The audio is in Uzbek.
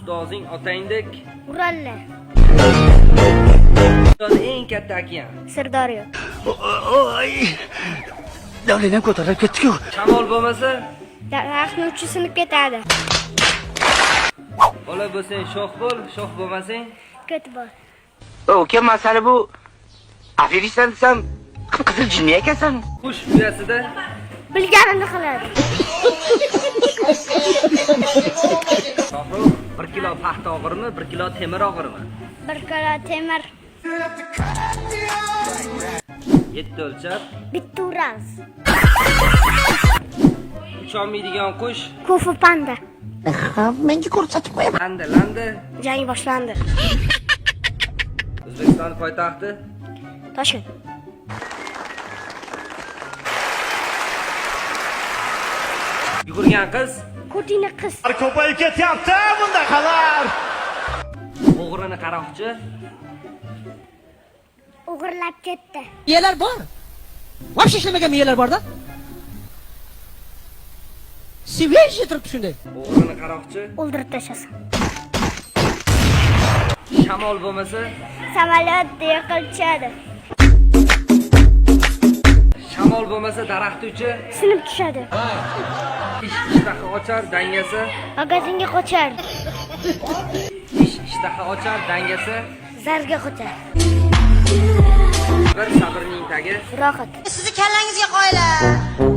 Ustozing otangdek. Uralla. Dunyoda eng katta okean. Sirdaryo. Oy. Davlenam ko'tarilib ketdi-ku. Shamol bo'lmasa, Daraxtni uchi sinib ketadi. bola bo'lsang sho'x bo'l, sho'x bo'lmasang Ketib bor. Uka, masala bu. Aferistdan desam, qizil jinni ekansan. qush uyasida Bilganini qiladi. Shohrux 1 kilo paxta og'irmi, 1 kilo temir og'irmi? 1 kilo temir, 7 o'lchab, bitta uraz. ucholmaydigan qush, Kufu panda. Menga ko'rsatib qo'yaman. landa. Jang boshlandi. O'zbekiston poytaxti Toshkent. yugurgan qiz, Ko'tina qiz. Ko'payib ketyapti bundaqalar. o'g'rini qaroqchi, O'g'irlab ketdi. Miyalar bor. Вообще ishlamagan miyalar borda. Свежий turibdi shunday. o'g'rini qaroqchi, O'ldirib tashlasin. shamol bo'lmasa, Samolyot yiqilchadi. shamol bo'lmasa daraxt uchi, Sinib tushadi. ishtaha ochar, dangasa, Magazinga qochar. ishtaha ochar, dangasa, Zarga qochar. bir sabrning tagi. Rohat. Sizni kallangizga qo'ylar.